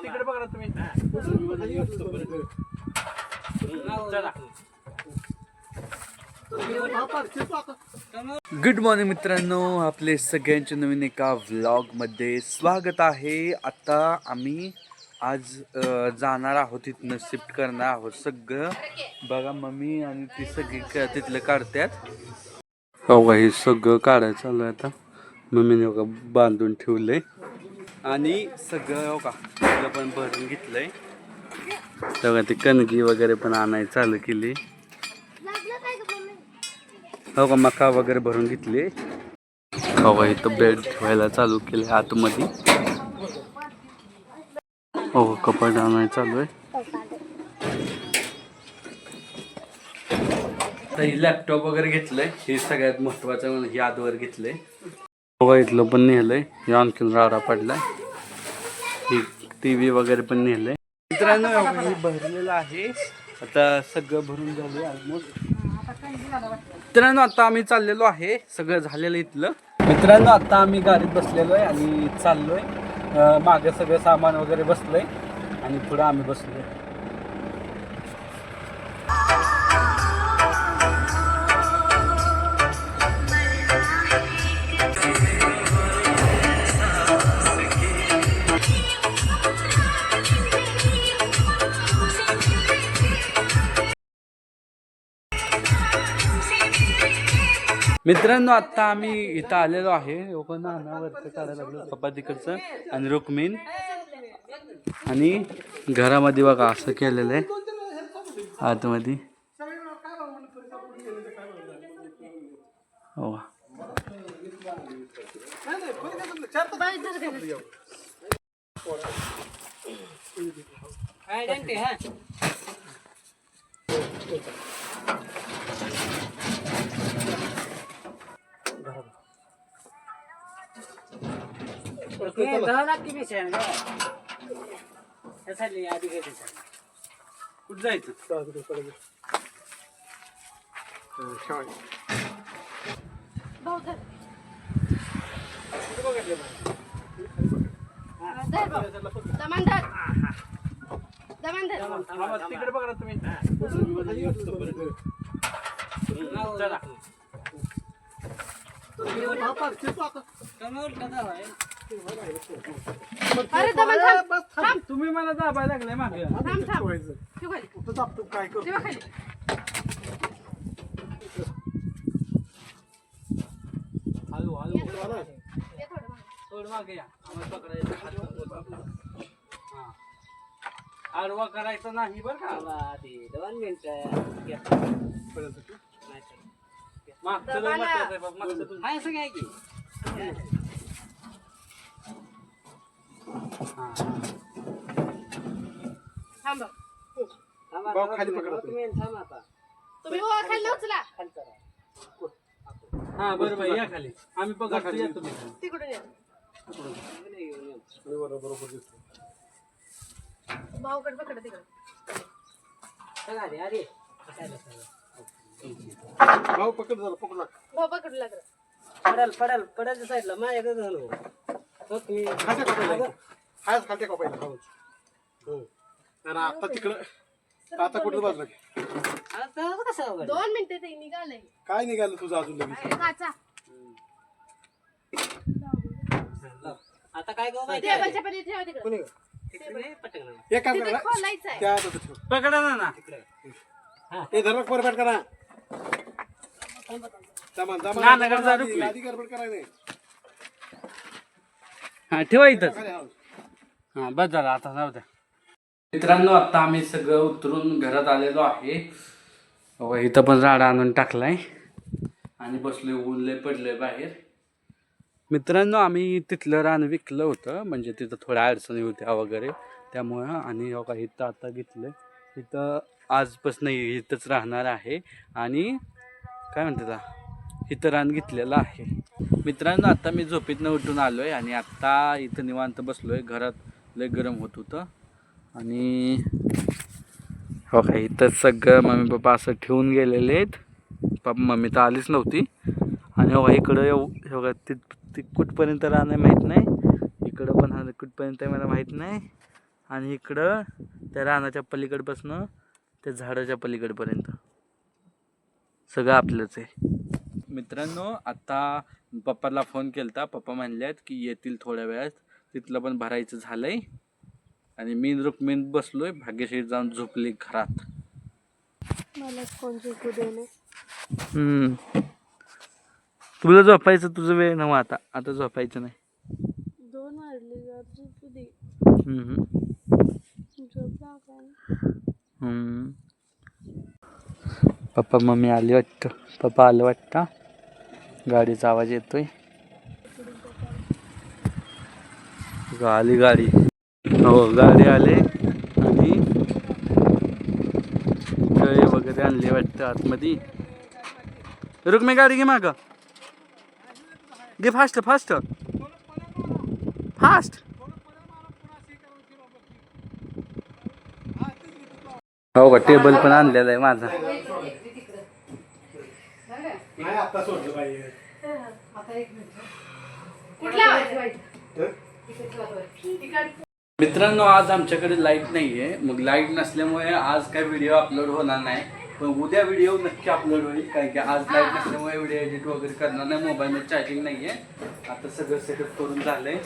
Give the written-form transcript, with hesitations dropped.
तिकडे बघा तुम्ही. गुड मॉर्निंग मित्रांनो, आपले सगळ्यांचे नवीन एका व्लॉगमध्ये स्वागत आहे. आता आम्ही आज जाणार आहोत, तिथनं शिफ्ट करणार आहोत सगळं. बघा मम्मी आणि ती सगळी तिथलं काढतात. हो हे सगळं काढायचं चालू आहे आता. मम्मीने बघा बांधून ठेवलंय आणि सगळं हो का तिथलं पण भरून घेतलंय. तेव्हा ती कणगी वगैरे पण आणायला चालू केली. हो का मका वगैरे भरून घेतली. हो का इथं बेड ठेवायला चालू केले आतमध्ये. हो कपडे आणायला चालू आहे. लॅपटॉप वगैरे घेतलंय, हे सगळ्यात महत्वाचं हे आतवर घेतलंय. हो इथलं पण नेलंय, हे आणखीन राडा पडलाय. ही टीव्ही वगैरे पण नेलंय. मित्रांनो हे भरलेलं आहे, आता सगळं भरून झालंय ऑलमोस्ट. मित्रांनो आता आम्ही चाललेलो आहे, सगळं झालेलं इथलं. मित्रांनो आता आम्ही गाडीत बसलेलो आहे आणि चाललोय. मागे सगळं सामान वगैरे बसलंय आणि पुढे आम्ही बसलोय. मित्रांनो आता आम्ही इथं आलेलो आहे. नानावरचं काढायला लागलो पप्पा तिकडचं आणि रुक्मिण. आणि घरामध्ये बघा असं केलेलं आहे आतमध्ये. हो कुठं जायचं? तिकडे बघा तुम्ही. तुम्ही मला दाबायला लागलाय मागे. काय करू हळू हळू थोडं मागे या. आम्हाला पकडायचं, आडवा करायचं नाही बरं का. 2 मिनिटं मागचं लय महत्वाचं आहे बाबा. मागचं हाय सगळं आहे की. खाली पकडा तुम्ही. हा बरोबर या खाली. आम्ही पकडतो या तुम्ही तिकडून या. बरोबर दिसतो. भाऊकडे पकडा तिकडे. अरे भाऊ पकड झाला. पकडला भाऊ पकडू लागला. पडेल पडेल पडेल साईडला माझ्याकडे झालो. खालच्या कपायला आता तिकडं. आता कुठं बाजूला 2 मिनिटं ते निघालंय. काय निघालं तुझं अजून लगेच? आता काय पकडा ना तिकडे. हे धर्म परफेक्ट करा. हा ठेवा इथं. हा बस झाला आता जाऊ द्या. मित्रांनो आता आम्ही सगळं उतरून घरात आलेलो आहे. इथं पण राडा आणून टाकलाय आणि बसलोय. ऊन लय पडलंय बाहेर. मित्रांनो आम्ही तिथलं रान विकलं होतं, म्हणजे तिथं थोड्या अडचणी होत्या वगैरे त्यामुळं. आणि इथं आता घेतलं. इथं आजपासून इथंच राहणार आहे आणि काय म्हणतात इथं रान घेतलेलं आहे. मित्रांनो आता मी झोपेतनं उठून आलो आहे आणि आत्ता इथं निवांत बसलो आहे. घरात लय गरम होत होतं आणि इथं सगळं मम्मी पप्पा असं ठेवून गेलेले आहेत. पप्पा मम्मी तर आलीच नव्हती. आणि इकडं ती कुठपर्यंत राहणं माहीत नाही. इकडं पण हा कुठपर्यंत आहे मला माहीत नाही. आणि इकडं त्या रानाच्या पलीकडपासनं त्या झाडाच्या पलीकडपर्यंत सगळं आपलंच आहे. मित्रांनो आता पप्पाला फोन केलता. पप्पा म्हणल्यात की येतील थोड्या वेळात. तिथलं पण भरायचं झालंय. आणि मी रुक्मिणी बसलोय. भाग्यश्री जाऊन झोपली घरात. मला कोण झोपू देणे. तुला झोपायचं तुझं वेळ नव्हा. आता झोपायचं नाही. 2 वाजले जर झोपू दे. झोप लागला. पप्पा मम्मी आली वाटतं. पप्पा आलं वाटतं. गाडीचा आवाज येतोय. आली गाडी. हो गाडी आले. आणि कळे वगैरे आणले वाटतं आतमध्ये. रुक्मी गाडी घे मागं. घे फास्ट फास्ट फास्ट. हो का टेबल पण आणलेला आहे माझा. मित्रांनो आज आमच्याकडे लाईट नाहीये. मग लाईट नसल्यामुळे आज काही व्हिडिओ अपलोड होणार नाही. पण उद्या व्हिडिओ नक्की अपलोड होईल. कारण की आज लाईट नसल्यामुळे व्हिडिओ एडिट वगैरे करणार नाही. मोबाईलमध्ये चार्जिंग नाहीये. आता सगळं सेटअप करून झालंय.